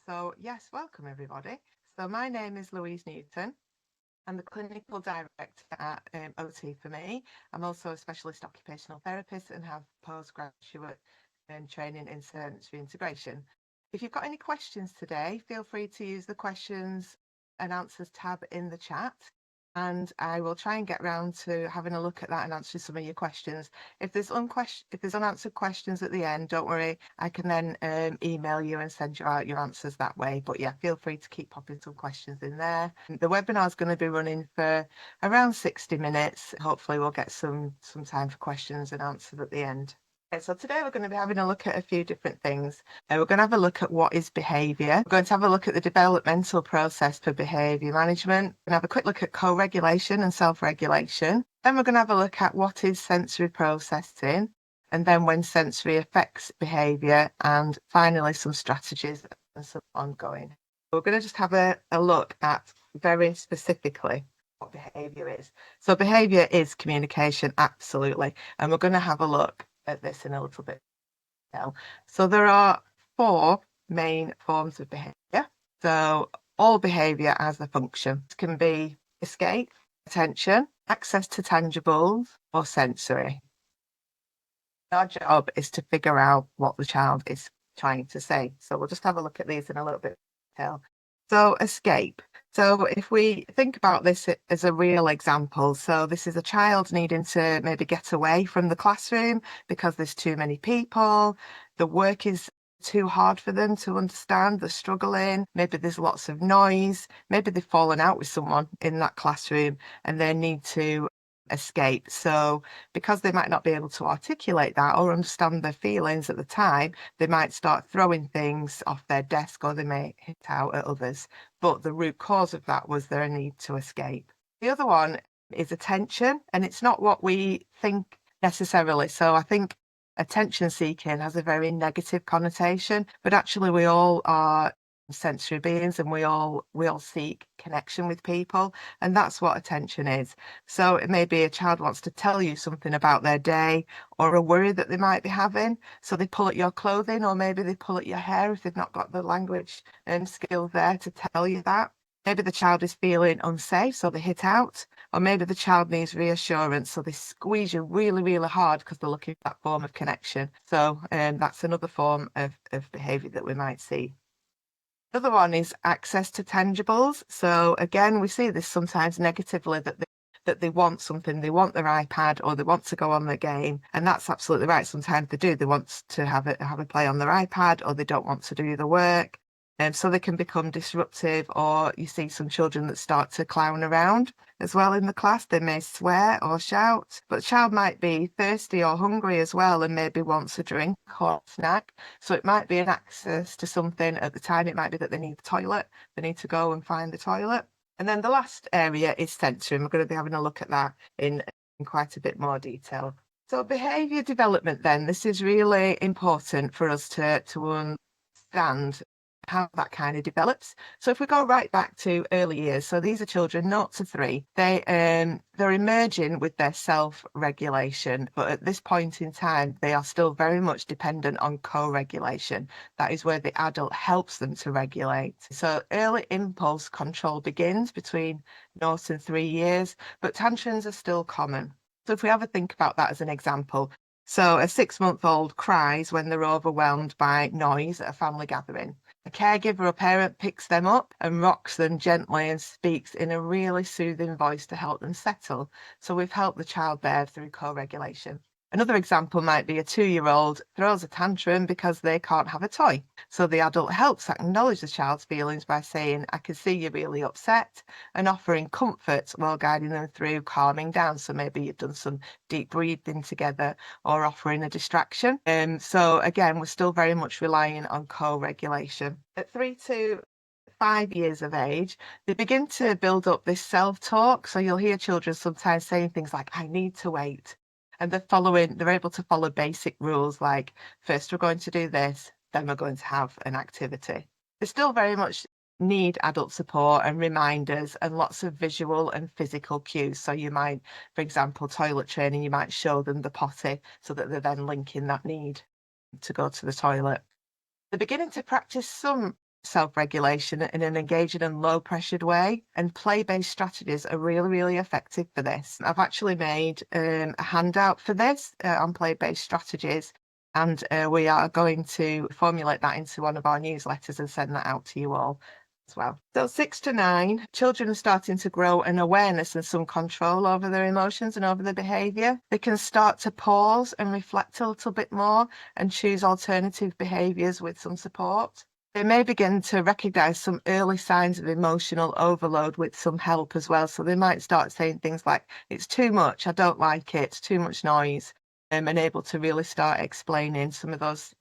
So, yes, welcome everybody. So, my name is Louise Newton. I'm the clinical director at OT for me. I'm also a specialist occupational therapist and have postgraduate training in sensory integration. If you've got any questions today, feel free to use the questions and answers tab in the chat. And I will try and get round to having a look at that and answering some of your questions. If there's unanswered questions at the end, don't worry. I can then email you and send you out your answers that way. But yeah, feel free to keep popping some questions in there. The webinar is going to be running for around 60 minutes. Hopefully we'll get some time for questions and answers at the end. So today we're going to be having a look at a few different things. We're going to have a look at what is behaviour. We're going to have a look at the developmental process for behaviour management. We're going to have a quick look at co-regulation and self-regulation. Then we're going to have a look at what is sensory processing, and then when sensory affects behaviour, and finally some strategies and some ongoing. We're going to just have a look at very specifically what behaviour is. So behaviour is communication, absolutely. And we're going to have a look at this in a little bit now. So there are 4 main forms of behaviour. So all behaviour has a function. It can be escape, attention, access to tangibles, or sensory. Our job is to figure out what the child is trying to say. So we'll just have a look at these in a little bit of detail. So escape. So if we think about this as a real example, so this is a child needing to maybe get away from the classroom because there's too many people, the work is too hard for them to understand, they're struggling, maybe there's lots of noise, maybe they've fallen out with someone in that classroom and they need to escape. So because they might not be able to articulate that or understand their feelings at the time, they might start throwing things off their desk or they may hit out at others. But the root cause of that was their need to escape. The other one is attention, and it's not what we think necessarily. So I think attention seeking has a very negative connotation, but actually we all are sensory beings and we all seek connection with people, and that's what attention is. So it may be a child wants to tell you something about their day or a worry that they might be having, so they pull at your clothing, or maybe they pull at your hair if they've not got the language and skill there to tell you that. Maybe the child is feeling unsafe, so they hit out, or maybe the child needs reassurance, so they squeeze you really, really hard because they're looking for that form of connection. So that's another form of behaviour that we might see. The other one is access to tangibles. So again, we see this sometimes negatively, that they want something, they want their iPad or they want to go on the game, and that's absolutely right. Sometimes they do, they want to have a play on their iPad, or they don't want to do the work. And so they can become disruptive, or you see some children that start to clown around as well in the class. They may swear or shout, but the child might be thirsty or hungry as well and maybe wants a drink or a snack. So it might be an access to something at the time. It might be that they need the toilet, they need to go and find the toilet. And then the last area is sensory, and we're going to be having a look at that in quite a bit more detail. So behaviour development then, this is really important for us to understand how that kind of develops. So if we go right back to early years, so these are children 0 to 3, they're emerging with their self-regulation, but at this point in time they are still very much dependent on co-regulation. That is where the adult helps them to regulate. So early impulse control begins between 0 and 3 years, but tantrums are still common. So if we have a think about that as an example, so a 6-month-old cries when they're overwhelmed by noise at a family gathering. A caregiver or parent picks them up and rocks them gently and speaks in a really soothing voice to help them settle. So we've helped the child there through co-regulation. Another example might be a 2-year-old throws a tantrum because they can't have a toy. So the adult helps acknowledge the child's feelings by saying, I can see you're really upset, and offering comfort while guiding them through calming down. So maybe you've done some deep breathing together or offering a distraction. So again, we're still very much relying on co-regulation. At 3 to 5 years of age, they begin to build up this self-talk. So you'll hear children sometimes saying things like, I need to wait. And they're able to follow basic rules like, first we're going to do this, then we're going to have an activity. They still very much need adult support and reminders and lots of visual and physical cues. So you might, for example, toilet training, you might show them the potty so that they're then linking that need to go to the toilet. They're beginning to practice some self-regulation in an engaging and low-pressured way, and play-based strategies are really, really effective for this. I've actually made a handout for this on play-based strategies, and we are going to formulate that into one of our newsletters and send that out to you all as well. So 6 to 9, children are starting to grow an awareness and some control over their emotions and over their behaviour. They can start to pause and reflect a little bit more and choose alternative behaviours with some support. They may begin to recognise some early signs of emotional overload with some help as well. So they might start saying things like, it's too much, I don't like it, it's too much noise, and able to really start explaining some of those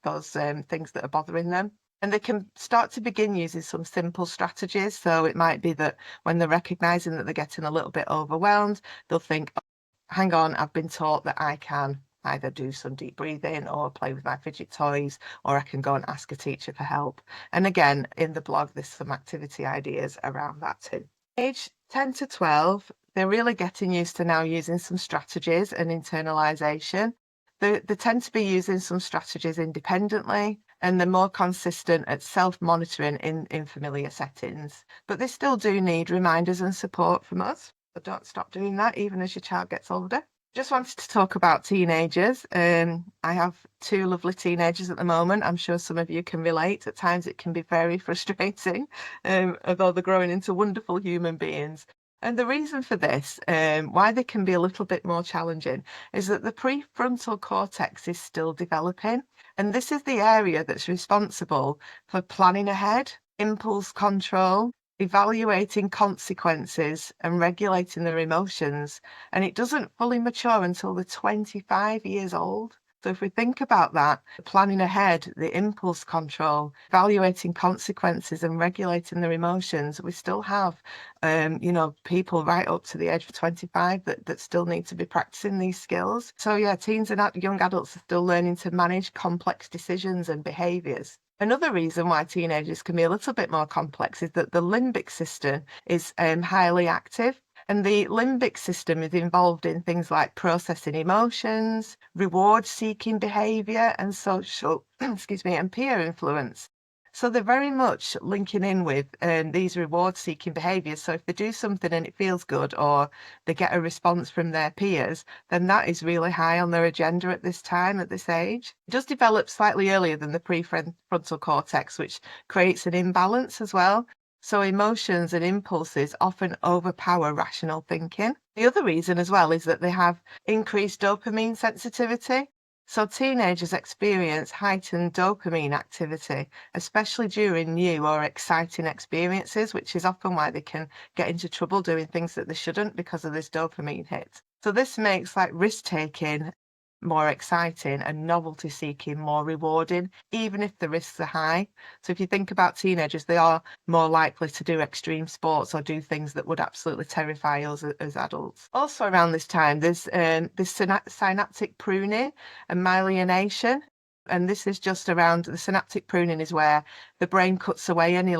things that are bothering them. And they can start to begin using some simple strategies. So it might be that when they're recognising that they're getting a little bit overwhelmed, they'll think, oh, hang on, I've been taught that I can either do some deep breathing or play with my fidget toys, or I can go and ask a teacher for help. And again, in the blog, there's some activity ideas around that too. Age 10 to 12, they're really getting used to now using some strategies and internalisation. They tend to be using some strategies independently, and they're more consistent at self-monitoring in familiar settings. But they still do need reminders and support from us. So don't stop doing that, even as your child gets older. Just wanted to talk about teenagers. I have 2 lovely teenagers at the moment. I'm sure some of you can relate. At times it can be very frustrating, although they're growing into wonderful human beings. And the reason for this, why they can be a little bit more challenging, is that the prefrontal cortex is still developing. And this is the area that's responsible for planning ahead, impulse control, evaluating consequences, and regulating their emotions. And it doesn't fully mature until they're 25 years old. So if we think about that, planning ahead, the impulse control, evaluating consequences and regulating their emotions, we still have, people right up to the age of 25 that still need to be practicing these skills. So yeah, teens and young adults are still learning to manage complex decisions and behaviours. Another reason why teenagers can be a little bit more complex is that the limbic system is highly active. And the limbic system is involved in things like processing emotions, reward-seeking behaviour, and social, and peer influence. So they're very much linking in with these reward-seeking behaviours. So if they do something and it feels good, or they get a response from their peers, then that is really high on their agenda at this time, at this age. It does develop slightly earlier than the prefrontal cortex, which creates an imbalance as well. So emotions and impulses often overpower rational thinking. The other reason as well is that they have increased dopamine sensitivity. So teenagers experience heightened dopamine activity, especially during new or exciting experiences, which is often why they can get into trouble doing things that they shouldn't because of this dopamine hit. So this makes risk-taking more exciting and novelty seeking more rewarding, even if the risks are high. So if you think about teenagers, they are more likely to do extreme sports or do things that would absolutely terrify us as adults. Also around this time, there's this synaptic pruning and myelination. And this is just around the synaptic pruning is where the brain cuts away any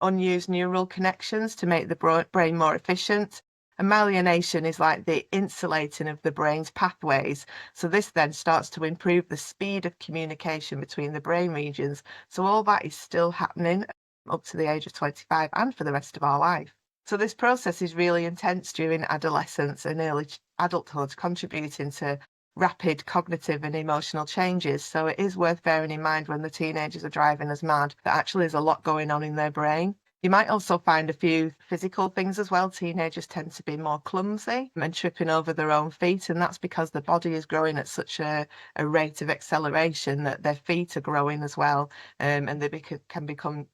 unused neural connections to make the brain more efficient. And myelination is like the insulating of the brain's pathways. So this then starts to improve the speed of communication between the brain regions. So all that is still happening up to the age of 25 and for the rest of our life. So this process is really intense during adolescence and early adulthood, contributing to rapid cognitive and emotional changes. So it is worth bearing in mind when the teenagers are driving us mad that actually there's a lot going on in their brain. You might also find a few physical things as well. Teenagers tend to be more clumsy and tripping over their own feet, and that's because the body is growing at such a rate of acceleration that their feet are growing as well, and they can become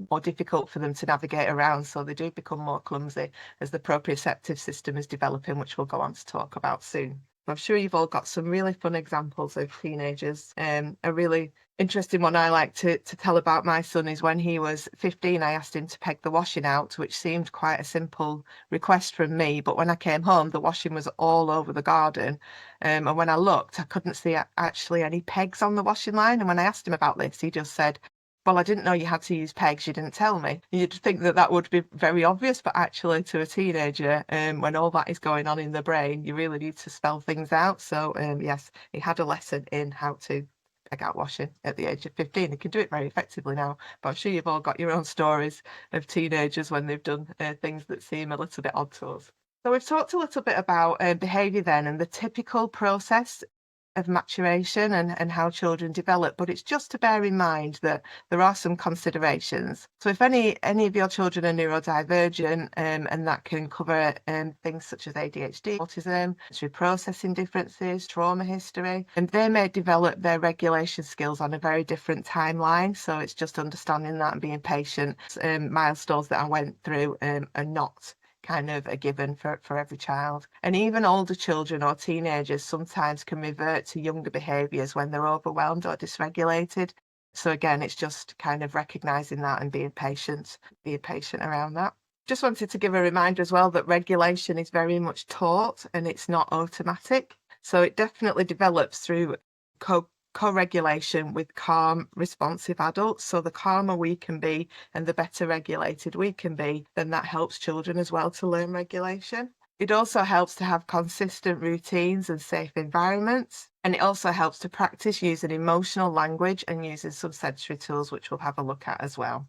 more difficult for them to navigate around, so they do become more clumsy as the proprioceptive system is developing, which we'll go on to talk about soon. I'm sure you've all got some really fun examples of teenagers. A really interesting one I like to tell about my son is when he was 15, I asked him to peg the washing out, which seemed quite a simple request from me. But when I came home, the washing was all over the garden. And when I looked, I couldn't see actually any pegs on the washing line. And when I asked him about this, he just said, well, I didn't know you had to use pegs. You didn't tell me. You'd think that would be very obvious, but actually to a teenager, when all that is going on in the brain, you really need to spell things out. So yes, he had a lesson in how to egg out washing at the age of 15. They can do it very effectively now, but I'm sure you've all got your own stories of teenagers when they've done things that seem a little bit odd to us. So we've talked a little bit about behaviour then and the typical process of maturation and how children develop, but it's just to bear in mind that there are some considerations. So if any of your children are neurodivergent, and that can cover things such as ADHD, autism, sensory processing differences, trauma history, and they may develop their regulation skills on a very different timeline. So it's just understanding that and being patient. Milestones that I went through are not kind of a given for every child. And even older children or teenagers sometimes can revert to younger behaviours when they're overwhelmed or dysregulated. So again, it's just kind of recognising that and being patient around that. Just wanted to give a reminder as well that regulation is very much taught and it's not automatic. So it definitely develops through co-regulation with calm, responsive adults. So the calmer we can be and the better regulated we can be, then that helps children as well to learn regulation. It also helps to have consistent routines and safe environments. And it also helps to practice using emotional language and using some sensory tools, which we'll have a look at as well.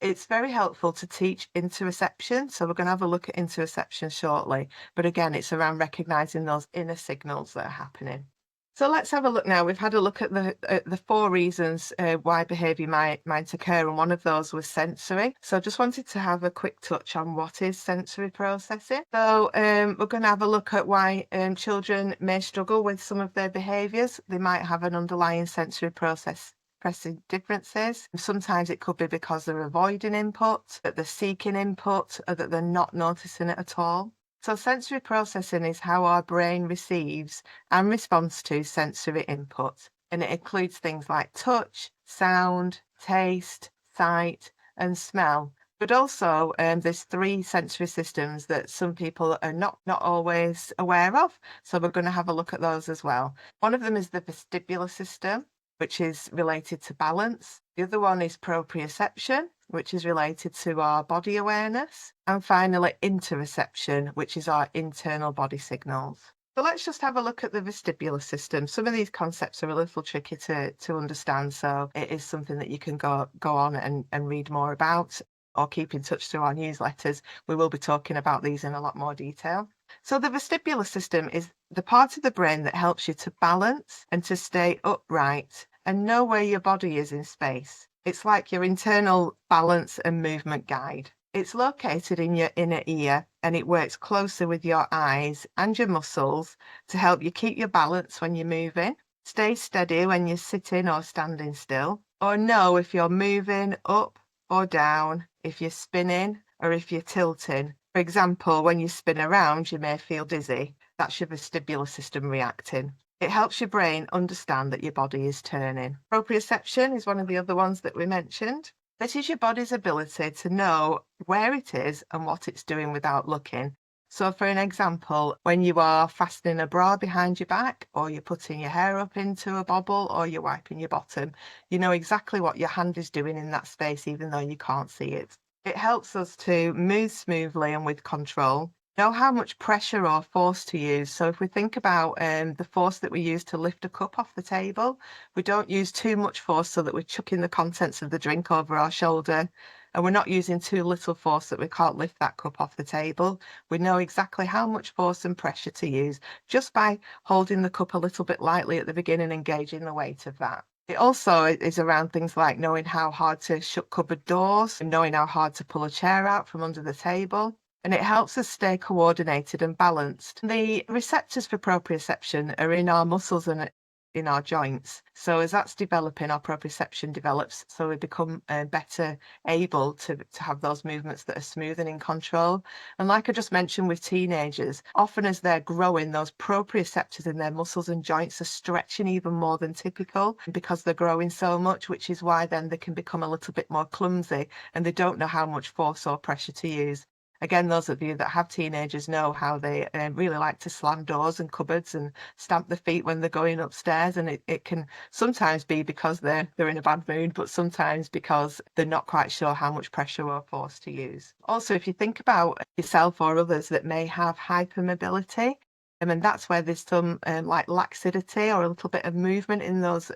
It's very helpful to teach interoception. So we're going to have a look at interoception shortly. But again, it's around recognising those inner signals that are happening. So let's have a look now. We've had a look at the 4 reasons why behaviour might occur, and one of those was sensory. So I just wanted to have a quick touch on what is sensory processing. So we're going to have a look at why children may struggle with some of their behaviours. They might have an underlying sensory processing differences. Sometimes it could be because they're avoiding input, that they're seeking input, or that they're not noticing it at all. So sensory processing is how our brain receives and responds to sensory input. And it includes things like touch, sound, taste, sight, and smell. But also there's 3 sensory systems that some people are not always aware of. So we're going to have a look at those as well. One of them is the vestibular system, which is related to balance. The other one is proprioception, which is related to our body awareness. And finally, interoception, which is our internal body signals. So let's just have a look at the vestibular system. Some of these concepts are a little tricky to understand, so it is something that you can go on and read more about or keep in touch through our newsletters. We will be talking about these in a lot more detail. So the vestibular system is the part of the brain that helps you to balance and to stay upright and know where your body is in space. It's like your internal balance and movement guide. It's located in your inner ear and it works closely with your eyes and your muscles to help you keep your balance when you're moving, stay steady when you're sitting or standing still, or know if you're moving up or down, if you're spinning or if you're tilting. For example, when you spin around, you may feel dizzy. That's your vestibular system reacting. It helps your brain understand that your body is turning. Proprioception is one of the other ones that we mentioned. This is your body's ability to know where it is and what it's doing without looking. So for an example, when you are fastening a bra behind your back, or you're putting your hair up into a bobble, or you're wiping your bottom, you know exactly what your hand is doing in that space, even though you can't see it. It helps us to move smoothly and with control. Know how much pressure or force to use. So if we think about the force that we use to lift a cup off the table, we don't use too much force so that we're chucking the contents of the drink over our shoulder. And we're not using too little force that we can't lift that cup off the table. We know exactly how much force and pressure to use just by holding the cup a little bit lightly at the beginning and gauging the weight of that. It also is around things like knowing how hard to shut cupboard doors and knowing how hard to pull a chair out from under the table. And it helps us stay coordinated and balanced. The receptors for proprioception are in our muscles and in our joints. So as that's developing, our proprioception develops, so we become better able to have those movements that are smooth and in control. And like I just mentioned with teenagers, often as they're growing, those proprioceptors in their muscles and joints are stretching even more than typical because they're growing so much, which is why then they can become a little bit more clumsy and they don't know how much force or pressure to use. Again, those of you that have teenagers know how they really like to slam doors and cupboards and stamp their feet when they're going upstairs. And it can sometimes be because they're in a bad mood, but sometimes because they're not quite sure how much pressure or force to use. Also, if you think about yourself or others that may have hypermobility, and that's where there's some like laxity or a little bit of movement in those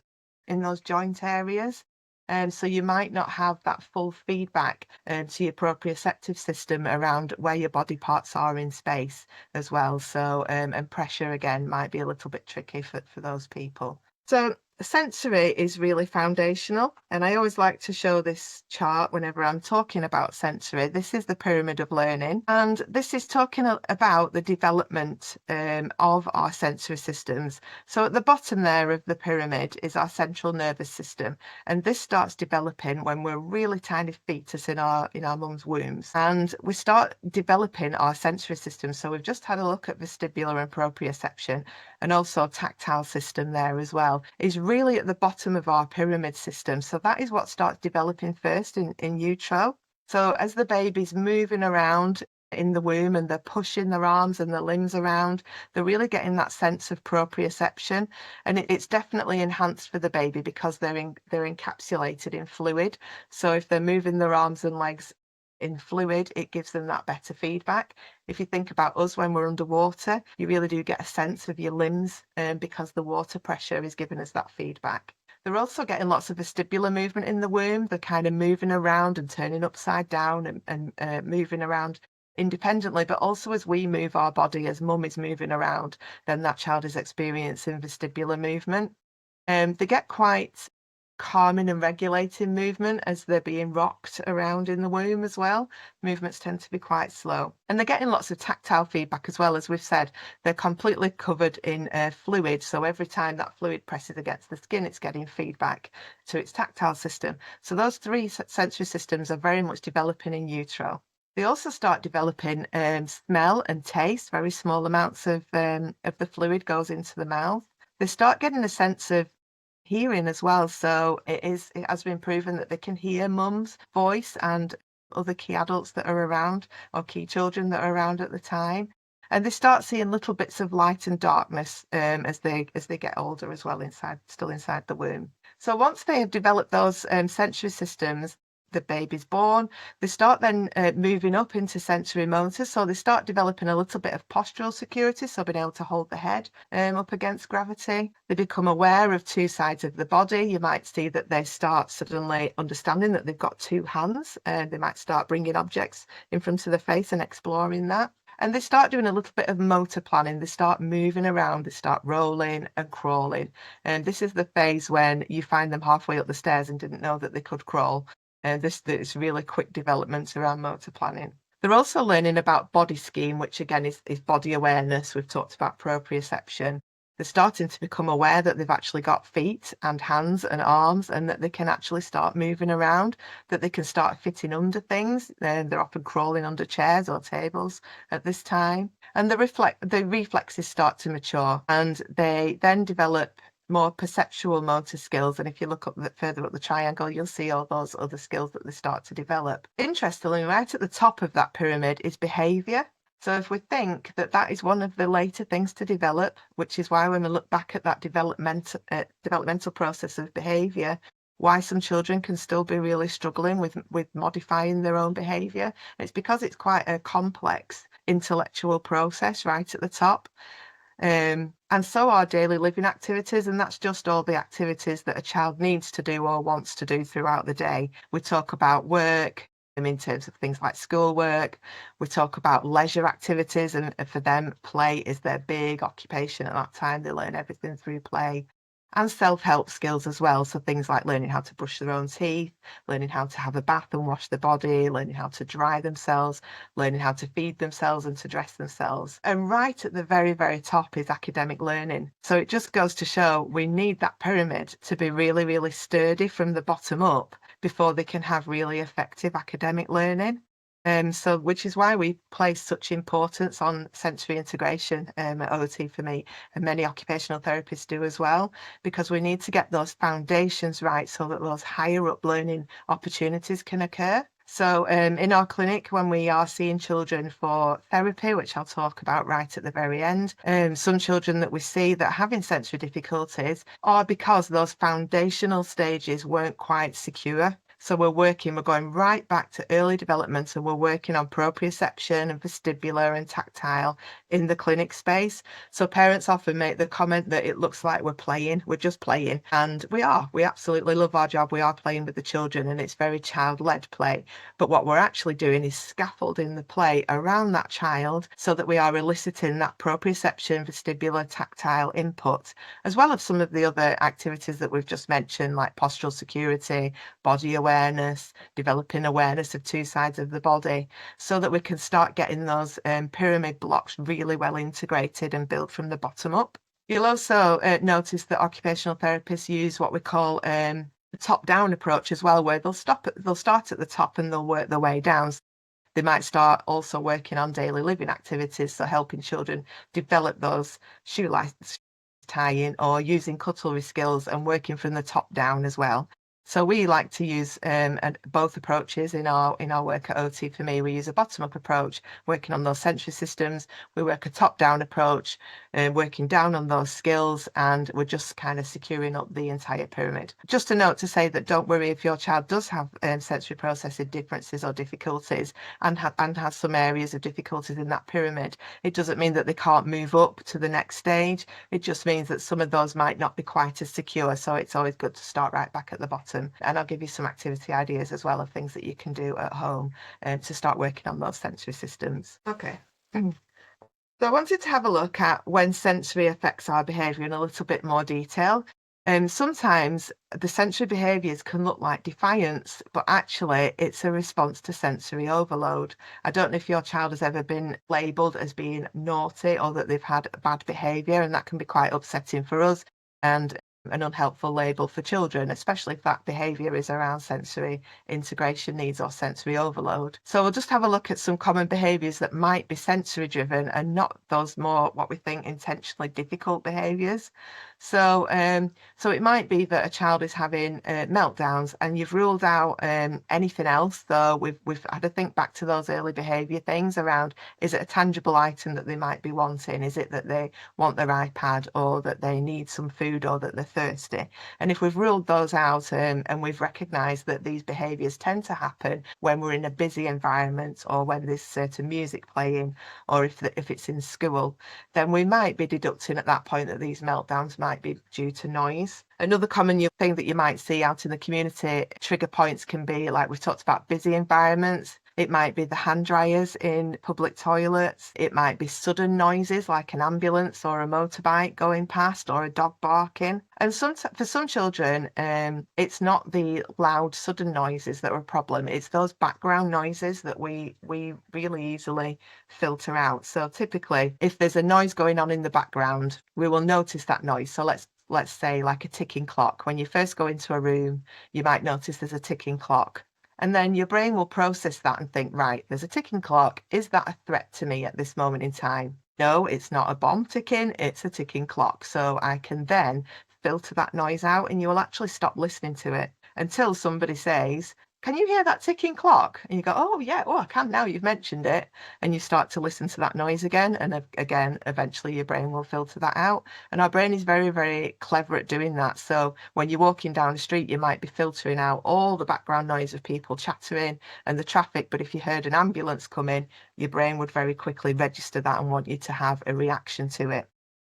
in those joint areas. So you might not have that full feedback to your proprioceptive system around where your body parts are in space as well. So, and pressure again might be a little bit tricky for those people. So sensory is really foundational, and I always like to show this chart whenever I'm talking about sensory. This is the pyramid of learning, and this is talking about the development of our sensory systems. So at the bottom there of the pyramid is our central nervous system, and this starts developing when we're really tiny fetus in our mum's wombs, and we start developing our sensory system. So we've just had a look at vestibular and proprioception, and also tactile system there as well, is really at the bottom of our pyramid system. So that is what starts developing first in utero. So as the baby's moving around in the womb and they're pushing their arms and their limbs around, they're really getting that sense of proprioception, and it's definitely enhanced for the baby because they're encapsulated in fluid. So if they're moving their arms and legs in fluid, it gives them that better feedback. If you think about us when we're underwater, you really do get a sense of your limbs because the water pressure is giving us that feedback. They're also getting lots of vestibular movement in the womb. They're kind of moving around and turning upside down and moving around independently, but also as we move our body, as mum is moving around, then that child is experiencing vestibular movement. They get quite calming and regulating movement as they're being rocked around in the womb as well. Movements tend to be quite slow. And they're getting lots of tactile feedback as well. As we've said, they're completely covered in fluid. So every time that fluid presses against the skin, it's getting feedback to its tactile system. So those three sensory systems are very much developing in utero. They also start developing smell and taste. Very small amounts of the fluid goes into the mouth. They start getting a sense of hearing as well. So it has been proven that they can hear mum's voice and other key adults that are around, or key children that are around at the time. And they start seeing little bits of light and darkness as they get older as well, still inside the womb. So once they have developed those sensory systems, the baby's born, they start then moving up into sensory motor. So they start developing a little bit of postural security, so being able to hold the head up against gravity. They become aware of two sides of the body. You might see that they start suddenly understanding that they've got two hands, and they might start bringing objects in front of the face and exploring that. And they start doing a little bit of motor planning. They start moving around, they start rolling and crawling. And this is the phase when you find them halfway up the stairs and didn't know that they could crawl. This really quick development around motor planning. They're also learning about body scheme, which again is body awareness. We've talked about proprioception. They're starting to become aware that they've actually got feet and hands and arms, and that they can actually start moving around, that they can start fitting under things. They're often crawling under chairs or tables at this time. And the reflexes start to mature, and they then develop more perceptual motor skills. And if you look further up the triangle, you'll see all those other skills that they start to develop. Interestingly, right at the top of that pyramid is behaviour. So if we think that that is one of the later things to develop, which is why when we look back at that developmental process of behaviour, why some children can still be really struggling with modifying their own behaviour, it's because it's quite a complex intellectual process right at the top. And so are daily living activities, and that's just all the activities that a child needs to do or wants to do throughout the day. We talk about work in terms of things like schoolwork. We talk about leisure activities, and for them, play is their big occupation at that time. They learn everything through play. And self-help skills as well. So things like learning how to brush their own teeth, learning how to have a bath and wash their body, learning how to dry themselves, learning how to feed themselves and to dress themselves. And right at the very, very top is academic learning. So it just goes to show we need that pyramid to be really, really sturdy from the bottom up before they can have really effective academic learning. Which is why we place such importance on sensory integration at OT for me, and many occupational therapists do as well, because we need to get those foundations right so that those higher up learning opportunities can occur. So in our clinic, when we are seeing children for therapy, which I'll talk about right at the very end, some children that we see that are having sensory difficulties are because those foundational stages weren't quite secure. So we're going right back to early development, and we're working on proprioception and vestibular and tactile in the clinic space. So parents often make the comment that it looks like we're just playing. And we absolutely love our job. We are playing with the children, and it's very child-led play. But what we're actually doing is scaffolding the play around that child so that we are eliciting that proprioception, vestibular, tactile input, as well as some of the other activities that we've just mentioned, like postural security, body awareness, developing awareness of two sides of the body, so that we can start getting those pyramid blocks really well integrated and built from the bottom up. You'll also notice that occupational therapists use what we call the top-down approach as well, where they'll start at the top and they'll work their way down. They might start also working on daily living activities, so helping children develop those shoelace tying or using cutlery skills and working from the top down as well. So we like to use both approaches in our work at OT. For me, we use a bottom-up approach, working on those sensory systems. We work a top-down approach, working down on those skills, and we're just kind of securing up the entire pyramid. Just a note to say that don't worry if your child does have sensory processing differences or difficulties and has some areas of difficulties in that pyramid. It doesn't mean that they can't move up to the next stage. It just means that some of those might not be quite as secure. So it's always good to start right back at the bottom. And I'll give you some activity ideas as well of things that you can do at home to start working on those sensory systems. Okay. So I wanted to have a look at when sensory affects our behaviour in a little bit more detail. Sometimes the sensory behaviours can look like defiance, but actually it's a response to sensory overload. I don't know if your child has ever been labelled as being naughty or that they've had bad behaviour, and that can be quite upsetting for us and an unhelpful label for children, especially if that behaviour is around sensory integration needs or sensory overload. So we'll just have a look at some common behaviours that might be sensory driven and not those more what we think intentionally difficult behaviours. So it might be that a child is having meltdowns and you've ruled out anything else. So we've had to think back to those early behaviour things around, is it a tangible item that they might be wanting? Is it that they want their iPad, or that they need some food, or that they're thirsty? And if we've ruled those out and we've recognised that these behaviours tend to happen when we're in a busy environment, or when there's certain music playing, or if it's in school, then we might be deducting at that point that these meltdowns might be due to noise. Another common thing that you might see out in the community, trigger points can be, like we've talked about, busy environments. It might be the hand dryers in public toilets. It might be sudden noises like an ambulance or a motorbike going past, or a dog barking. And for some children, it's not the loud sudden noises that are a problem. It's those background noises that we really easily filter out. So typically, if there's a noise going on in the background, we will notice that noise. So let's say like a ticking clock. When you first go into a room, you might notice there's a ticking clock. And then your brain will process that and think, right, there's a ticking clock. Is that a threat to me at this moment in time? No, it's not a bomb ticking, it's a ticking clock. So I can then filter that noise out, and you will actually stop listening to it until somebody says, can you hear that ticking clock? And you go, oh yeah, I can now, you've mentioned it. And you start to listen to that noise again. And again, eventually your brain will filter that out. And our brain is very, very clever at doing that. So when you're walking down the street, you might be filtering out all the background noise of people chattering and the traffic. But if you heard an ambulance come in, your brain would very quickly register that and want you to have a reaction to it.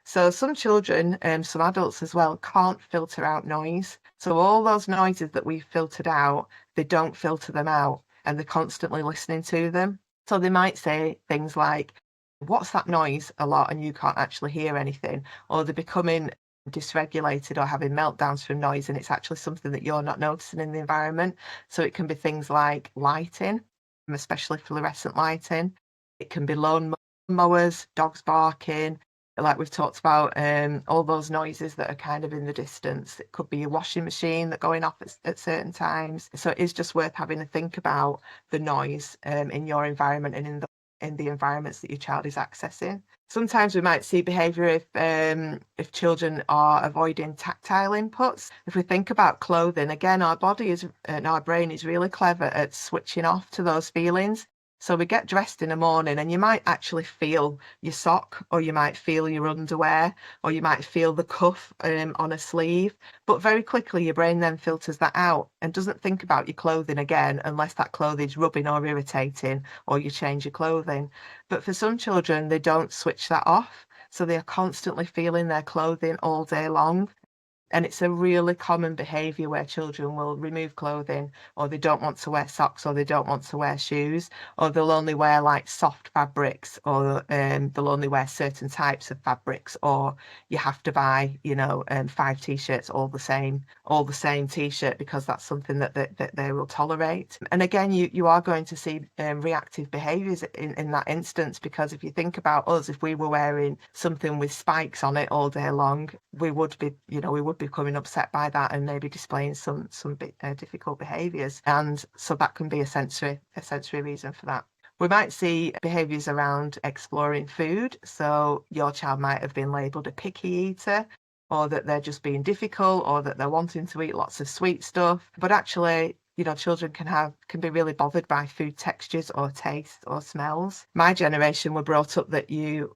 So some children, some adults as well, can't filter out noise. So all those noises that we've filtered out, they don't filter them out, and they're constantly listening to them. So they might say things like, what's that noise, a lot, and you can't actually hear anything. Or they're becoming dysregulated or having meltdowns from noise, and it's actually something that you're not noticing in the environment. So it can be things like lighting, especially fluorescent lighting. It can be lawn mowers, dogs barking, like we've talked about, all those noises that are kind of in the distance. It could be a washing machine that going off at certain times. So it is just worth having a think about the noise in your environment and in the environments that your child is accessing. Sometimes we might see behaviour if children are avoiding tactile inputs. If we think about clothing, again, our body and our brain is really clever at switching off to those feelings. So we get dressed in the morning and you might actually feel your sock, or you might feel your underwear, or you might feel the cuff on a sleeve. But very quickly your brain then filters that out and doesn't think about your clothing again unless that clothing's rubbing or irritating or you change your clothing. But for some children, they don't switch that off. So they are constantly feeling their clothing all day long. And it's a really common behaviour where children will remove clothing, or they don't want to wear socks, or they don't want to wear shoes, or they'll only wear like soft fabrics, or they'll only wear certain types of fabrics, or you have to buy, 5 t-shirts all the same t-shirt because that's something that they will tolerate. And again, you are going to see reactive behaviours in that instance, because if you think about us, if we were wearing something with spikes on it all day long, we would be becoming upset by that and maybe displaying some difficult behaviours, and so that can be a sensory reason for that. We might see behaviours around exploring food. So your child might have been labelled a picky eater, or that they're just being difficult, or that they're wanting to eat lots of sweet stuff. But actually, children can be really bothered by food textures or tastes or smells. My generation were brought up that a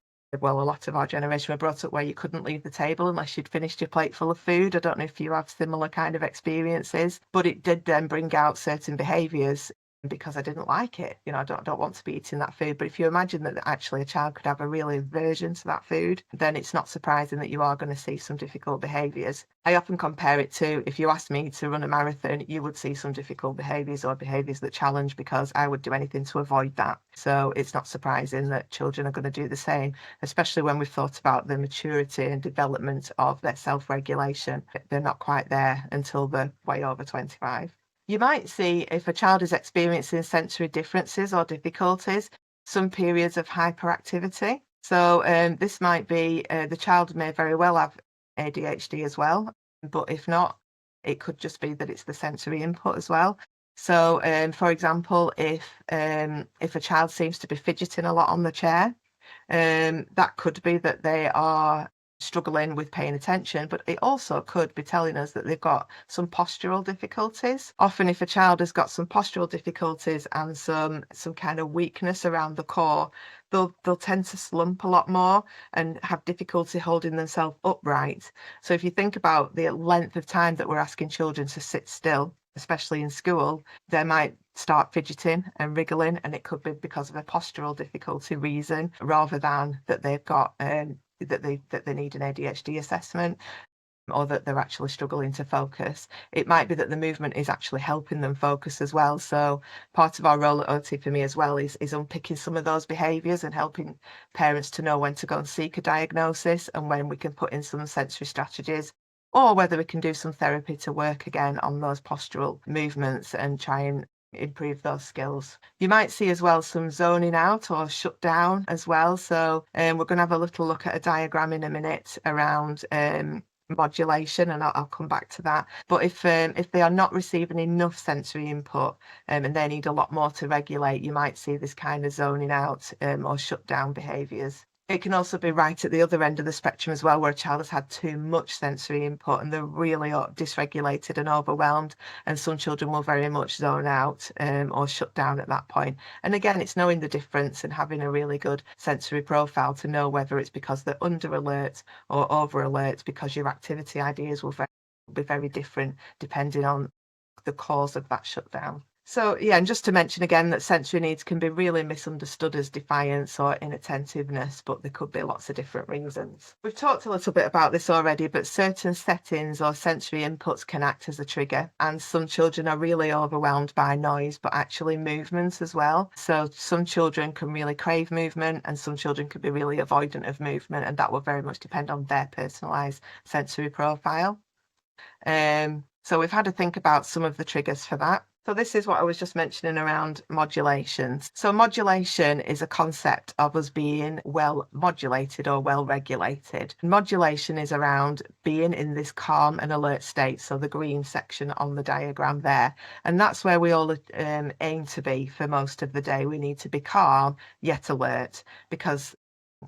lot of our generation were brought up where you couldn't leave the table unless you'd finished your plate full of food. I don't know if you have similar kind of experiences, but it did then bring out certain behaviours because I didn't like it. I don't want to be eating that food. But if you imagine that actually a child could have a real aversion to that food, then it's not surprising that you are going to see some difficult behaviours. I often compare it to, if you asked me to run a marathon, you would see some difficult behaviours or behaviours that challenge, because I would do anything to avoid that. So it's not surprising that children are going to do the same, especially when we've thought about the maturity and development of their self-regulation. They're not quite there until they're way over 25. You might see, if a child is experiencing sensory differences or difficulties, some periods of hyperactivity. So this might be, the child may very well have ADHD as well, but if not, it could just be that it's the sensory input as well. So for example, if a child seems to be fidgeting a lot on the chair, that could be that they are struggling with paying attention, but it also could be telling us that they've got some postural difficulties. Often if a child has got some postural difficulties and some kind of weakness around the core, they'll tend to slump a lot more and have difficulty holding themselves upright. So if you think about the length of time that we're asking children to sit still, especially in school, they might start fidgeting and wriggling, and it could be because of a postural difficulty reason, rather than that they've got that they need an ADHD assessment, or that they're actually struggling to focus. It might be that the movement is actually helping them focus as well. So part of our role at OT for me as well is unpicking some of those behaviours and helping parents to know when to go and seek a diagnosis and when we can put in some sensory strategies, or whether we can do some therapy to work again on those postural movements and try and improve those skills. You might see as well some zoning out or shut down as well. So we're going to have a little look at a diagram in a minute around modulation, and I'll come back to that. But if they are not receiving enough sensory input and they need a lot more to regulate, you might see this kind of zoning out or shut down behaviours. It can also be right at the other end of the spectrum as well, where a child has had too much sensory input and they're really dysregulated and overwhelmed, and some children will very much zone out or shut down at that point. And again, it's knowing the difference and having a really good sensory profile to know whether it's because they're under alert or over alert, because your activity ideas will be very different depending on the cause of that shutdown. So yeah, and just to mention again that sensory needs can be really misunderstood as defiance or inattentiveness, but there could be lots of different reasons. We've talked a little bit about this already, but certain settings or sensory inputs can act as a trigger, and some children are really overwhelmed by noise, but actually movement as well. So some children can really crave movement and some children can be really avoidant of movement, and that will very much depend on their personalised sensory profile. So we've had to think about some of the triggers for that. So this is what I was just mentioning around modulations. So modulation is a concept of us being well modulated or well regulated. Modulation is around being in this calm and alert state. So the green section on the diagram there. And that's where we all aim to be for most of the day. We need to be calm yet alert, because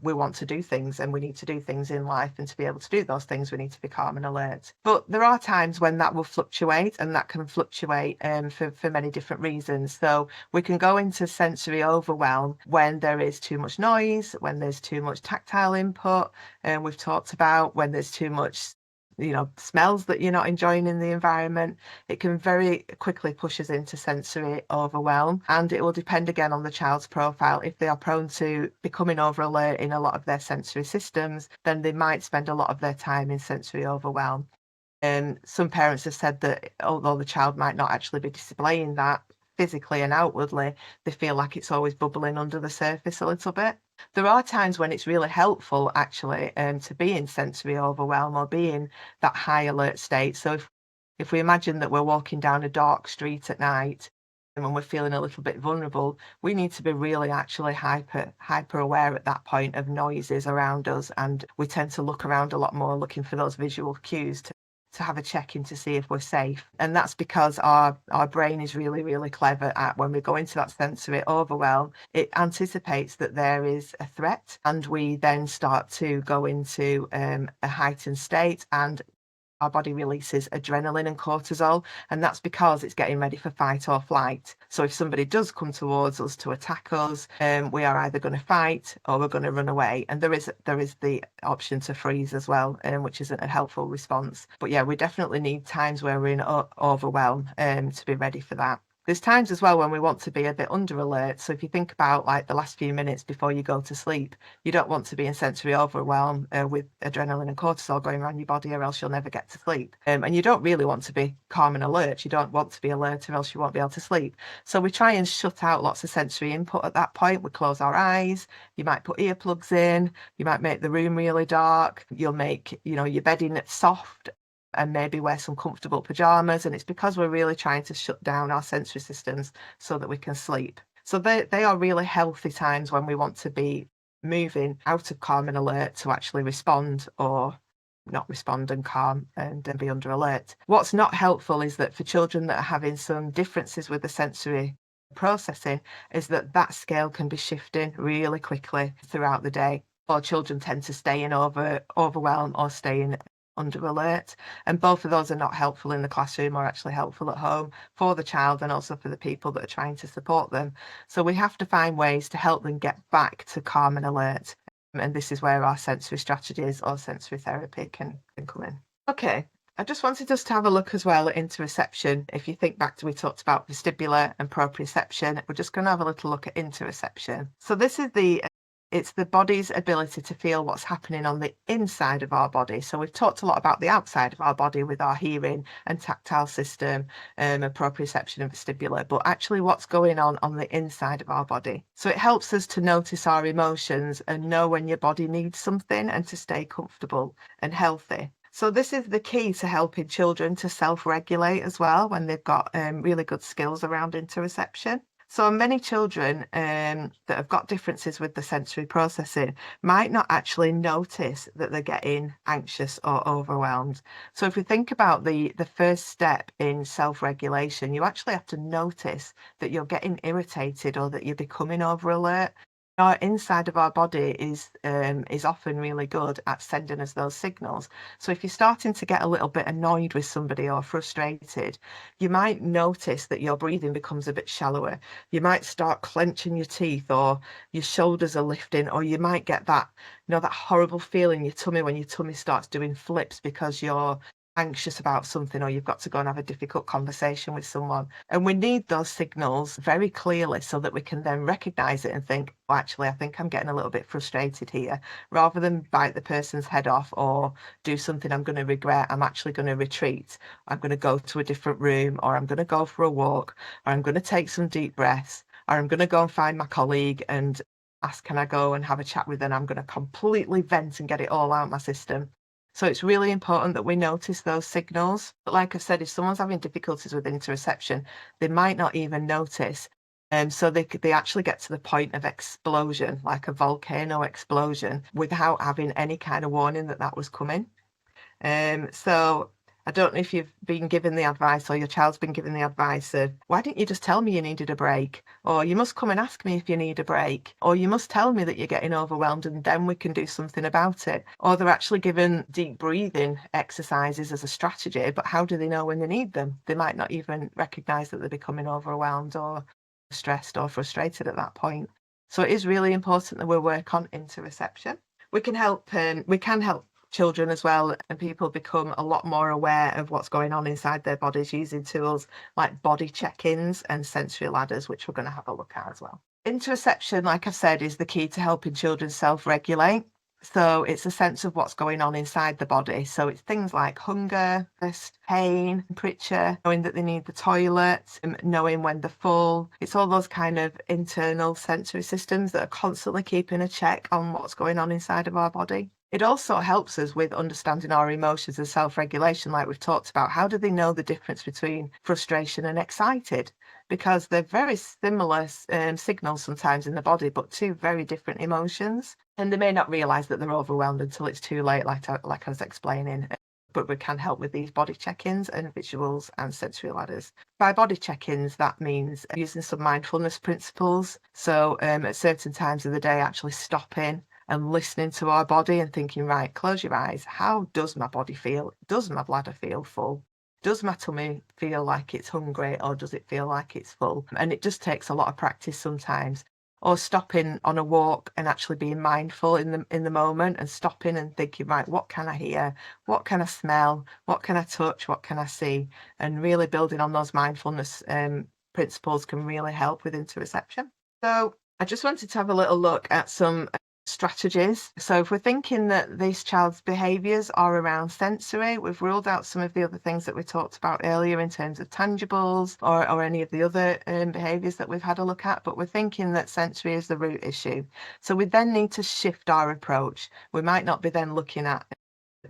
we want to do things and we need to do things in life, and to be able to do those things we need to be calm and alert. But there are times when that will fluctuate, and that can fluctuate for many different reasons. So we can go into sensory overwhelm when there is too much noise, when there's too much tactile input, and we've talked about when there's too much smells that you're not enjoying in the environment. It can very quickly push us into sensory overwhelm, and it will depend again on the child's profile. If they are prone to becoming over alert in a lot of their sensory systems, then they might spend a lot of their time in sensory overwhelm. And some parents have said that although the child might not actually be displaying that physically and outwardly, they feel like it's always bubbling under the surface a little bit. There are times when it's really helpful actually to be in sensory overwhelm or be in that high alert state. So if we imagine that we're walking down a dark street at night and when we're feeling a little bit vulnerable, we need to be really actually hyper aware at that point of noises around us, and we tend to look around a lot more, looking for those visual cues to have a check in to see if we're safe. And that's because our brain is really, really clever at, when we go into that sensory overwhelm, it anticipates that there is a threat, and we then start to go into a heightened state, and our body releases adrenaline and cortisol, and that's because it's getting ready for fight or flight. So if somebody does come towards us to attack us, we are either going to fight or we're going to run away. And there is the option to freeze as well, which isn't a helpful response. But yeah, we definitely need times where we're in overwhelm to be ready for that. There's times as well when we want to be a bit under alert. So if you think about like the last few minutes before you go to sleep, you don't want to be in sensory overwhelm with adrenaline and cortisol going around your body, or else you'll never get to sleep. And you don't really want to be calm and alert. You don't want to be alert, or else you won't be able to sleep. So we try and shut out lots of sensory input at that point. We close our eyes. You might put earplugs in. You might make the room really dark. You'll make, your bedding soft, and maybe wear some comfortable pajamas. And it's because we're really trying to shut down our sensory systems so that we can sleep. So they are really healthy times when we want to be moving out of calm and alert to actually respond, or not respond and calm and be under alert. What's not helpful is that for children that are having some differences with the sensory processing, is that scale can be shifting really quickly throughout the day, or children tend to stay in overwhelm or stay in under alert, and both of those are not helpful in the classroom or actually helpful at home for the child and also for the people that are trying to support them. So we have to find ways to help them get back to calm and alert, and this is where our sensory strategies or sensory therapy can come in. Okay, I just wanted us to have a look as well at interoception. If you think back to, we talked about vestibular and proprioception, we're just going to have a little look at interoception. So this is it's the body's ability to feel what's happening on the inside of our body. So we've talked a lot about the outside of our body with our hearing and tactile system, and proprioception and vestibular, but actually what's going on the inside of our body. So it helps us to notice our emotions and know when your body needs something, and to stay comfortable and healthy. So this is the key to helping children to self-regulate as well when they've got really good skills around interoception. So many children that have got differences with the sensory processing might not actually notice that they're getting anxious or overwhelmed. So if we think about the first step in self-regulation, you actually have to notice that you're getting irritated or that you're becoming over alert. Our inside of our body is often really good at sending us those signals. So if you're starting to get a little bit annoyed with somebody or frustrated, you might notice that your breathing becomes a bit shallower. You might start clenching your teeth, or your shoulders are lifting, or you might get that, that horrible feeling in your tummy when your tummy starts doing flips because you're anxious about something, or you've got to go and have a difficult conversation with someone. And we need those signals very clearly so that we can then recognize it and think, oh, actually, I think I'm getting a little bit frustrated here. Rather than bite the person's head off or do something I'm going to regret, I'm actually going to retreat. I'm going to go to a different room, or I'm going to go for a walk, or I'm going to take some deep breaths, or I'm going to go and find my colleague and ask, can I go and have a chat with them? I'm going to completely vent and get it all out my system. So it's really important that we notice those signals. But like I said, if someone's having difficulties with interoception, they might not even notice. So they actually get to the point of explosion, like a volcano explosion, without having any kind of warning that was coming. So I don't know if you've been given the advice or your child's been given the advice of, why didn't you just tell me you needed a break? Or you must come and ask me if you need a break. Or you must tell me that you're getting overwhelmed and then we can do something about it. Or they're actually given deep breathing exercises as a strategy, but how do they know when they need them? They might not even recognise that they're becoming overwhelmed or stressed or frustrated at that point. So it is really important that we work on interoception. We can help children as well, and people become a lot more aware of what's going on inside their bodies using tools like body check-ins and sensory ladders, which we're going to have a look at as well. Interoception, like I've said, is the key to helping children self-regulate. So it's a sense of what's going on inside the body. So it's things like hunger, thirst, pain, temperature, knowing that they need the toilet, knowing when they're full. It's all those kind of internal sensory systems that are constantly keeping a check on what's going on inside of our body. It also helps us with understanding our emotions and self-regulation, like we've talked about. How do they know the difference between frustration and excited? Because they're very similar signals sometimes in the body, but two very different emotions. And they may not realise that they're overwhelmed until it's too late, like I was explaining. But we can help with these body check-ins and visuals and sensory ladders. By body check-ins, that means using some mindfulness principles. So at certain times of the day, actually stopping and listening to our body and thinking, right, close your eyes. How does my body feel? Does my bladder feel full? Does my tummy feel like it's hungry, or does it feel like it's full? And it just takes a lot of practice sometimes. Or stopping on a walk and actually being mindful in the moment and stopping and thinking, right, what can I hear? What can I smell? What can I touch? What can I see? And really building on those mindfulness principles can really help with interoception. So I just wanted to have a little look at some strategies. So if we're thinking that this child's behaviours are around sensory, we've ruled out some of the other things that we talked about earlier in terms of tangibles or any of the other behaviours that we've had a look at, but we're thinking that sensory is the root issue. So we then need to shift our approach. We might not be then looking at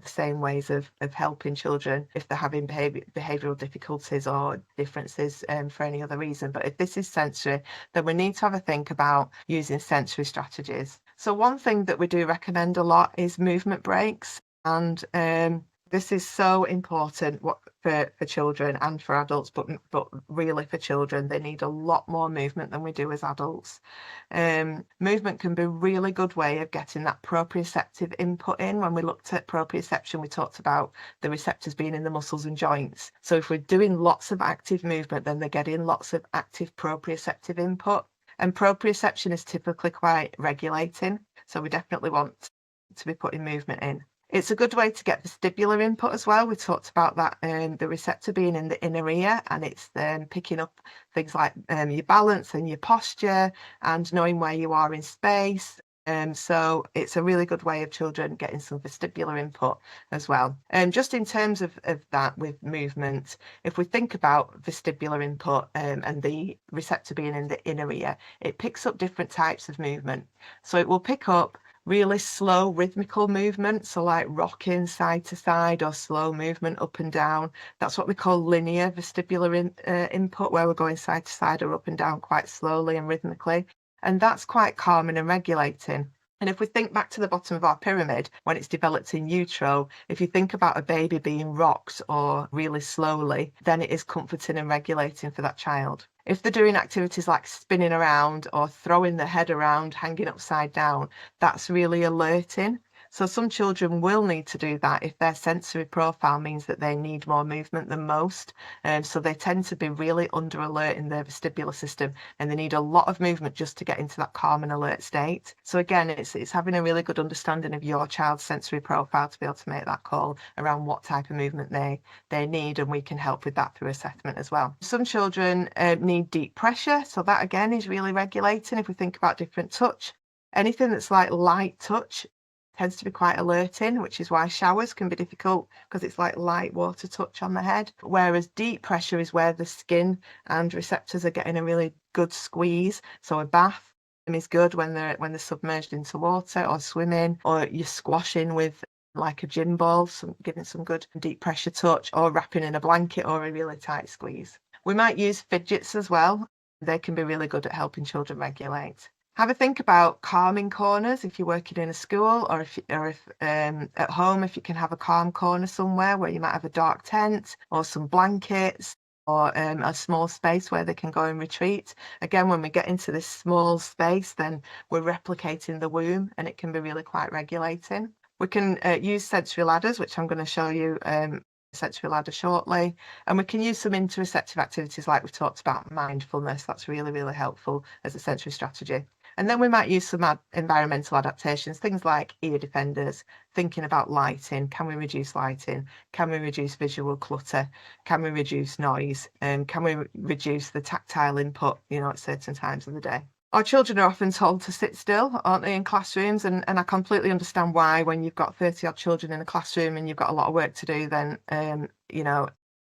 the same ways of helping children if they're having behavioural difficulties or differences for any other reason. But if this is sensory, then we need to have a think about using sensory strategies. So one thing that we do recommend a lot is movement breaks. And this is so important for children and for adults, but really for children, they need a lot more movement than we do as adults. Movement can be a really good way of getting that proprioceptive input in. When we looked at proprioception, we talked about the receptors being in the muscles and joints. So if we're doing lots of active movement, then they're getting lots of active proprioceptive input. And proprioception is typically quite regulating. So we definitely want to be putting movement in. It's a good way to get vestibular input as well. We talked about that, the receptor being in the inner ear, and it's picking up things like your balance and your posture and knowing where you are in space. So it's a really good way of children getting some vestibular input as well. Just in terms of that with movement, if we think about vestibular input and the receptor being in the inner ear, it picks up different types of movement. So it will pick up really slow rhythmical movement, so like rocking side to side or slow movement up and down. That's what we call linear vestibular input, where we're going side to side or up and down quite slowly and rhythmically. And that's quite calming and regulating. And if we think back to the bottom of our pyramid, when it's developed in utero, if you think about a baby being rocked or really slowly, then it is comforting and regulating for that child. If they're doing activities like spinning around or throwing their head around, hanging upside down, that's really alerting. So some children will need to do that if their sensory profile means that they need more movement than most. So they tend to be really under alert in their vestibular system, and they need a lot of movement just to get into that calm and alert state. So again, it's having a really good understanding of your child's sensory profile to be able to make that call around what type of movement they need, and we can help with that through assessment as well. Some children need deep pressure, so that again is really regulating. If we think about different touch, anything that's like light touch tends to be quite alerting, which is why showers can be difficult, because it's like light water touch on the head. Whereas deep pressure is where the skin and receptors are getting a really good squeeze. So a bath is good when they're submerged into water or swimming, or you're squashing with like a gym ball, giving some good deep pressure touch, or wrapping in a blanket or a really tight squeeze. We might use fidgets as well. They can be really good at helping children regulate. Have a think about calming corners if you're working in a school, or if at home, if you can have a calm corner somewhere where you might have a dark tent or some blankets, or a small space where they can go and retreat. Again, when we get into this small space, then we're replicating the womb, and it can be really quite regulating. We can use sensory ladders, which I'm going to show you sensory ladder shortly. And we can use some interoceptive activities like we've talked about mindfulness. That's really, really helpful as a sensory strategy. And then we might use some environmental adaptations, things like ear defenders, thinking about lighting. Can we reduce lighting? Can we reduce visual clutter? Can we reduce noise? And can we reduce the tactile input, at certain times of the day? Our children are often told to sit still, aren't they, in classrooms? And I completely understand why. When you've got 30 odd children in a classroom and you've got a lot of work to do, then,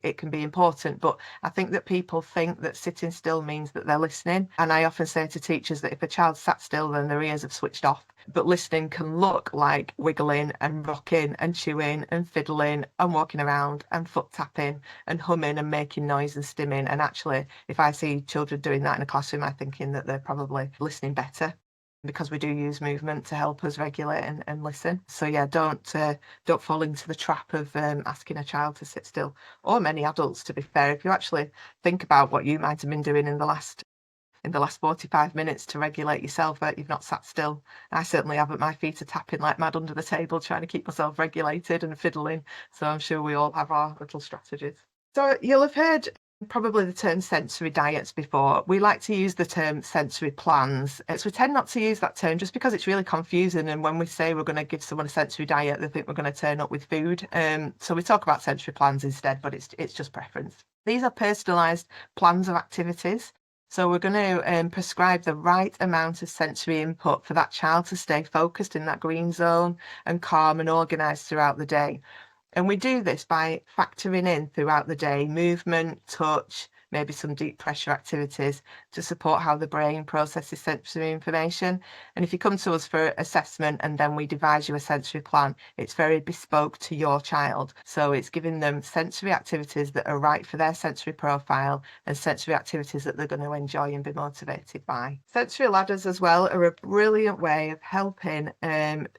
it can be important. But I think that people think that sitting still means that they're listening. And I often say to teachers that if a child sat still, then their ears have switched off. But listening can look like wiggling and rocking and chewing and fiddling and walking around and foot tapping and humming and making noise and stimming. And actually, if I see children doing that in a classroom, I'm thinking that they're probably listening better, because we do use movement to help us regulate and listen. So yeah, don't fall into the trap of asking a child to sit still, or many adults, to be fair. If you actually think about what you might have been doing in the last 45 minutes to regulate yourself, you've not sat still. I certainly haven't. My feet are tapping like mad under the table trying to keep myself regulated and fiddling. So I'm sure we all have our little strategies. So you'll have heard probably the term sensory diets before. We like to use the term sensory plans. So we tend not to use that term just because it's really confusing. And when we say we're going to give someone a sensory diet, they think we're going to turn up with food. So we talk about sensory plans instead, but it's just preference. These are personalised plans of activities. So we're going to prescribe the right amount of sensory input for that child to stay focused in that green zone and calm and organised throughout the day. And we do this by factoring in throughout the day movement, touch, maybe some deep pressure activities to support how the brain processes sensory information. And if you come to us for assessment and then we devise you a sensory plan, it's very bespoke to your child. So it's giving them sensory activities that are right for their sensory profile and sensory activities that they're going to enjoy and be motivated by. Sensory ladders as well are a brilliant way of helping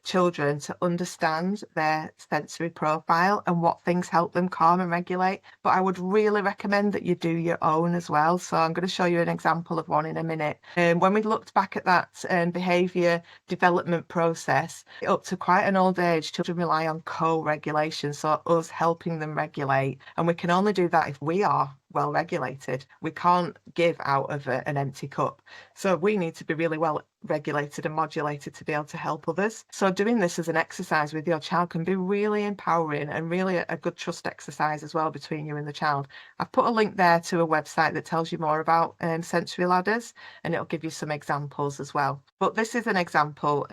children to understand their sensory profile and what things help them calm and regulate. But I would really recommend that you do your own as well. So I'm going to show you an example of one in a minute. When we looked back at that behaviour development process, up to quite an old age, children rely on co-regulation, so us helping them regulate. And we can only do that if we are well regulated. We can't give out of an empty cup. So we need to be really well regulated and modulated to be able to help others. So doing this as an exercise with your child can be really empowering and really a good trust exercise as well between you and the child. I've put a link there to a website that tells you more about sensory ladders, and it'll give you some examples as well. But this is an example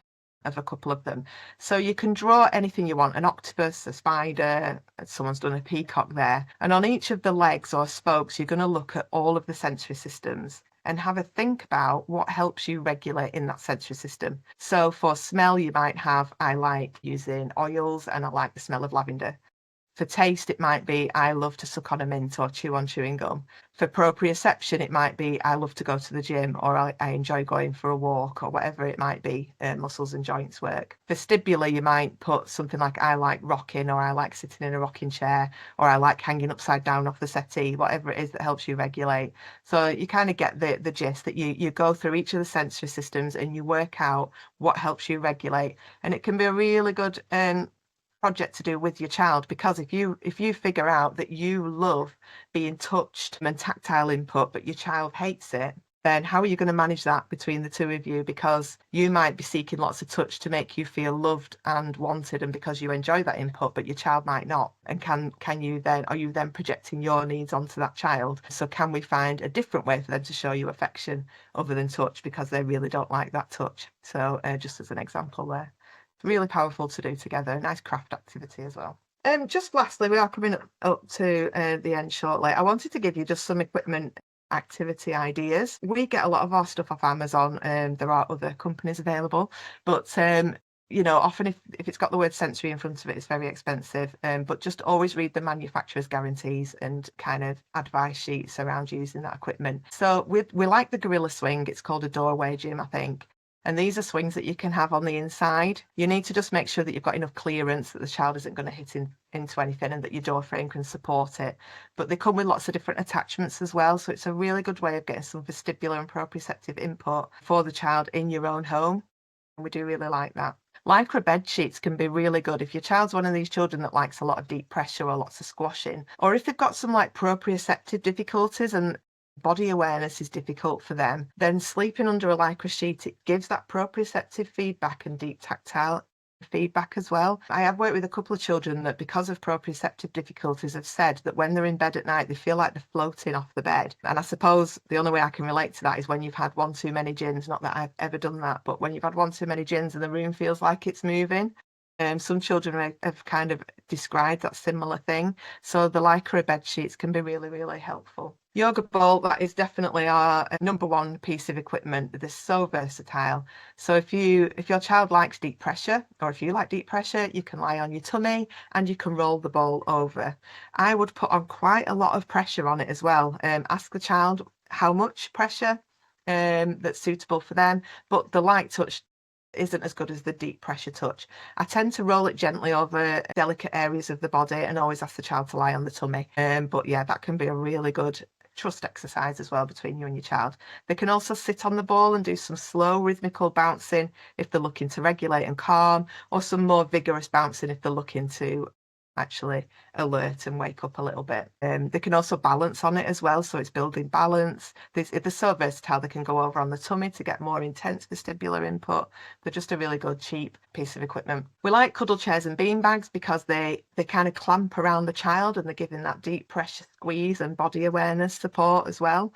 of a couple of them. So you can draw anything you want, an octopus, a spider, someone's done a peacock there. And on each of the legs or spokes, you're going to look at all of the sensory systems and have a think about what helps you regulate in that sensory system. So for smell, you might have, I like using oils and I like the smell of lavender. For taste, it might be, I love to suck on a mint or chew on chewing gum. For proprioception, it might be, I love to go to the gym, or I enjoy going for a walk, or whatever it might be, muscles and joints work. For vestibular, you might put something like, I like rocking, or I like sitting in a rocking chair, or I like hanging upside down off the settee, whatever it is that helps you regulate. So you kind of get the gist that you go through each of the sensory systems and you work out what helps you regulate. And it can be a really good project to do with your child, because if you figure out that you love being touched and tactile input but your child hates it, then how are you going to manage that between the two of you? Because you might be seeking lots of touch to make you feel loved and wanted, and because you enjoy that input, but your child might not. And are you then projecting your needs onto that child? So can we find a different way for them to show you affection other than touch, because they really don't like that touch? So just as an example there. Really powerful to do together. A nice craft activity as well. Just lastly, we are coming up to the end shortly. I wanted to give you just some equipment activity ideas. We get a lot of our stuff off Amazon, and there are other companies available, but often if it's got the word sensory in front of it, it's very expensive. But just always read the manufacturer's guarantees and kind of advice sheets around using that equipment. So we like the Gorilla Swing. It's called a doorway gym, I think. And these are swings that you can have on the inside. You need to just make sure that you've got enough clearance that the child isn't going to hit into anything and that your door frame can support it. But they come with lots of different attachments as well. So it's a really good way of getting some vestibular and proprioceptive input for the child in your own home. And we do really like that. Lycra bed sheets can be really good if your child's one of these children that likes a lot of deep pressure or lots of squashing, or if they've got some like proprioceptive difficulties and body awareness is difficult for them, then sleeping under a Lycra sheet, it gives that proprioceptive feedback and deep tactile feedback as well. I have worked with a couple of children that, because of proprioceptive difficulties, have said that when they're in bed at night, they feel like they're floating off the bed. And I suppose the only way I can relate to that is when you've had one too many gins. Not that I've ever done that, but when you've had one too many gins and the room feels like it's moving. Some children have kind of described that similar thing. So the Lycra bed sheets can be really, really helpful. Yoga ball, that is definitely our number one piece of equipment. They're so versatile. So if your child likes deep pressure, or if you like deep pressure, you can lie on your tummy and you can roll the ball over. I would put on quite a lot of pressure on it as well. Ask the child how much pressure that's suitable for them, but the light touch isn't as good as the deep pressure touch. I tend to roll it gently over delicate areas of the body and always ask the child to lie on the tummy. But yeah, that can be a really good trust exercise as well between you and your child. They can also sit on the ball and do some slow rhythmical bouncing if they're looking to regulate and calm, or some more vigorous bouncing if they're looking to actually alert and wake up a little bit. They can also balance on it as well, so it's building balance. They're so versatile, they can go over on the tummy to get more intense vestibular input. They're just a really good, cheap piece of equipment. We like cuddle chairs and bean bags because they kind of clamp around the child and they're giving that deep pressure squeeze and body awareness support as well.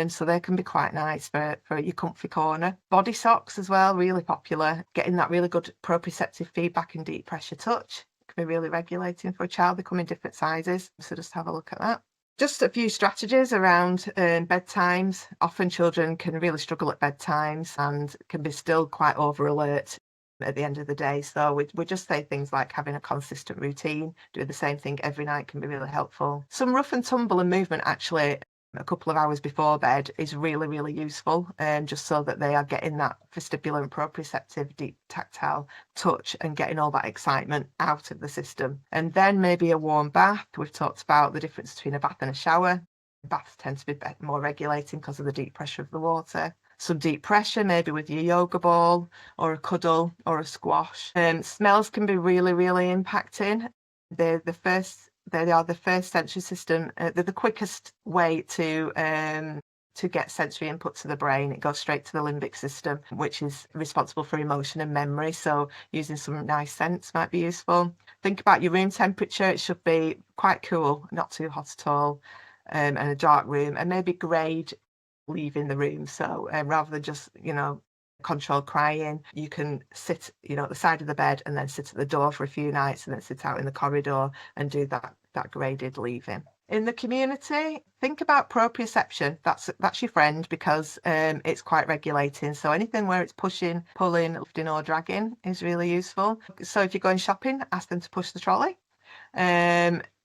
So they can be quite nice for your comfy corner. Body socks as well, really popular, getting that really good proprioceptive feedback and deep pressure touch. Be really regulating for a child. They come in different sizes, so just have a look at that. Just a few strategies around bedtimes. Often children can really struggle at bedtimes and can be still quite over alert at the end of the day. So we just say things like having a consistent routine, doing the same thing every night can be really helpful. Some rough and tumble and movement actually a couple of hours before bed is really, really useful, just so that they are getting that vestibular and proprioceptive deep tactile touch and getting all that excitement out of the system. And then maybe a warm bath. We've talked about the difference between a bath and a shower. Baths tend to be more regulating because of the deep pressure of the water. Some deep pressure, maybe with your yoga ball or a cuddle or a squash. Smells can be really, really impacting. They are the first sensory system. They're the quickest way to get sensory input to the brain. It goes straight to the limbic system, which is responsible for emotion and memory. So using some nice scents might be useful. Think about your room temperature. It should be quite cool, not too hot at all, and a dark room, and maybe grade leaving the room. So rather than just, controlled crying, you can sit, at the side of the bed and then sit at the door for a few nights and then sit out in the corridor and do that graded leaving. In the community, think about proprioception. That's your friend because it's quite regulating. So anything where it's pushing, pulling, lifting or dragging is really useful. So if you're going shopping, ask them to push the trolley.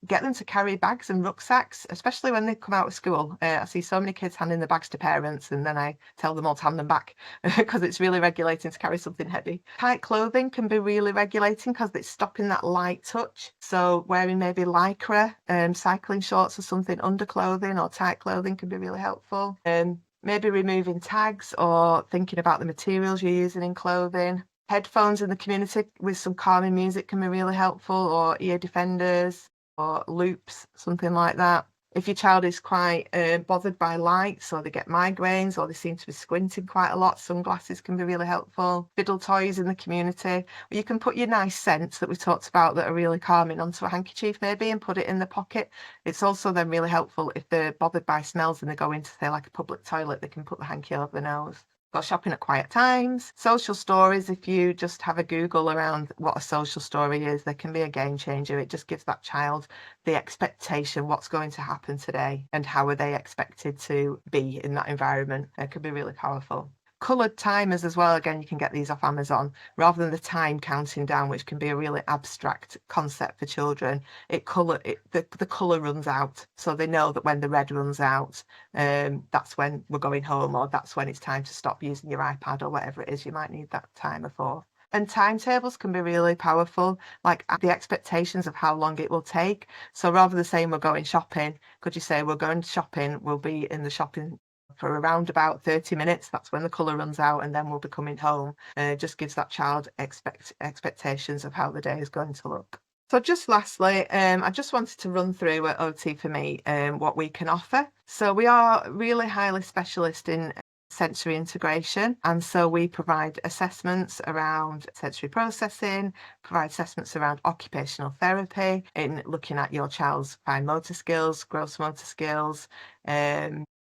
Get them to carry bags and rucksacks, especially when they come out of school. I see so many kids handing the bags to parents and then I tell them all to hand them back because it's really regulating to carry something heavy. Tight clothing can be really regulating because it's stopping that light touch. So wearing maybe Lycra, cycling shorts or something under clothing or tight clothing can be really helpful. Maybe removing tags or thinking about the materials you're using in clothing. Headphones in the community with some calming music can be really helpful, or ear defenders or loops, something like that. If your child is quite bothered by light, so they get migraines or they seem to be squinting quite a lot, sunglasses can be really helpful. Fiddle toys in the community. You can put your nice scents that we talked about that are really calming onto a handkerchief maybe and put it in the pocket. It's also then really helpful if they're bothered by smells and they go into, say, like a public toilet, they can put the hanky over the nose. Go shopping at quiet times. Social stories, if you just have a Google around what a social story is, they can be a game changer. It just gives that child the expectation, what's going to happen today and how are they expected to be in that environment. It could be really powerful. Coloured timers as well, again, you can get these off Amazon. Rather than the time counting down, which can be a really abstract concept for children, the colour runs out. So they know that when the red runs out, that's when we're going home, or that's when it's time to stop using your iPad or whatever it is you might need that timer for. And timetables can be really powerful, like the expectations of how long it will take. So rather than saying we're going shopping, could you say we're going shopping, we'll be in the shopping for around about 30 minutes. That's when the colour runs out, and then we'll be coming home. It just gives that child expectations of how the day is going to look. So just lastly, I just wanted to run through at OT for me what we can offer. So we are really highly specialist in sensory integration, and so we provide assessments around sensory processing, provide assessments around occupational therapy in looking at your child's fine motor skills, gross motor skills,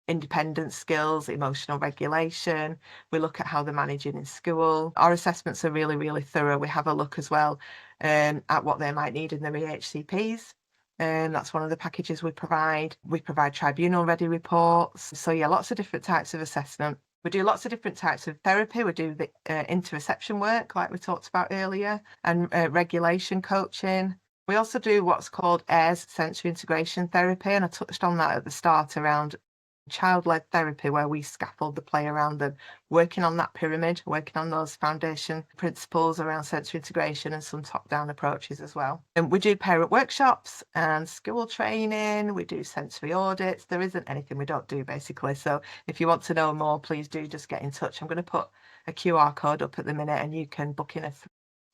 independence skills, emotional regulation. We look at how they're managing in school. Our assessments are really, really thorough. We have a look as well at what they might need in their EHCPs. That's one of the packages we provide. We provide tribunal-ready reports. So yeah, lots of different types of assessment. We do lots of different types of therapy. We do the interoception work, like we talked about earlier, and regulation coaching. We also do what's called AIRS, sensory integration therapy, and I touched on that at the start around child-led therapy, where we scaffold the play around them, working on that pyramid, working on those foundation principles around sensory integration and some top-down approaches as well. And we do parent workshops and school training. We do sensory audits. There isn't anything we don't do, basically. So if you want to know more, please do just get in touch. I'm going to put a QR code up at the minute, and you can book in a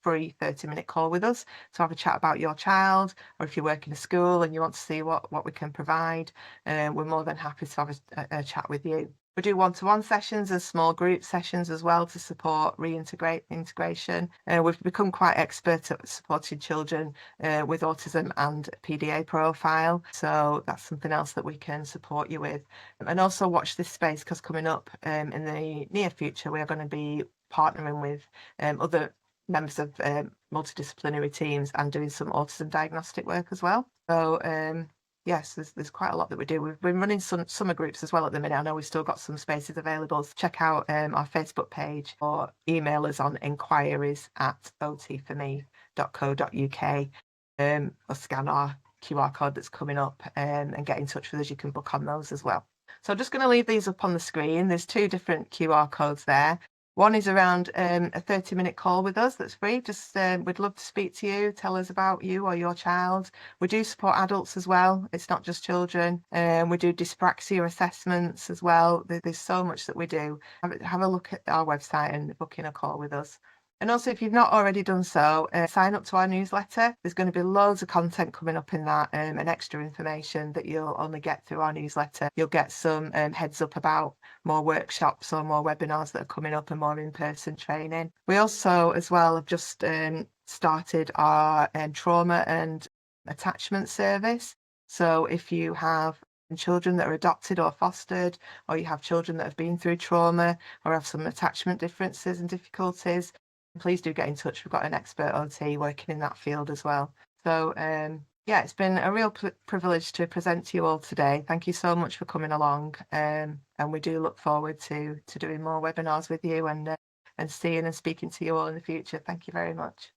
free 30-minute call with us to have a chat about your child, or if you work in a school and you want to see what we can provide, we're more than happy to have a chat with you. We do one-to-one sessions and small group sessions as well to support integration. We've become quite expert at supporting children with autism and PDA profile, so that's something else that we can support you with. And also watch this space, because coming up in the near future, we are going to be partnering with other members of multidisciplinary teams and doing some autism diagnostic work as well. So yes, there's quite a lot that we do. We've been running some summer groups as well at the minute. I know we've still got some spaces available. So check out our Facebook page, or email us on inquiries@otforme.co.uk, or scan our QR code that's coming up and get in touch with us. You can book on those as well. So I'm just going to leave these up on the screen. There's two different QR codes there. One is around a 30-minute call with us that's free. Just we'd love to speak to you, tell us about you or your child. We do support adults as well. It's not just children. We do dyspraxia assessments as well. There's so much that we do. Have a look at our website and book in a call with us. And also, if you've not already done so, sign up to our newsletter. There's going to be loads of content coming up in that, and extra information that you'll only get through our newsletter. You'll get some heads up about more workshops or more webinars that are coming up, and more in-person training. We also, as well, have just started our trauma and attachment service. So if you have children that are adopted or fostered, or you have children that have been through trauma or have some attachment differences and difficulties, please do get in touch. We've got an expert OT working in that field as well. So yeah, it's been a real privilege to present to you all today. Thank you so much for coming along, and we do look forward to doing more webinars with you, and seeing and speaking to you all in the future. Thank you very much.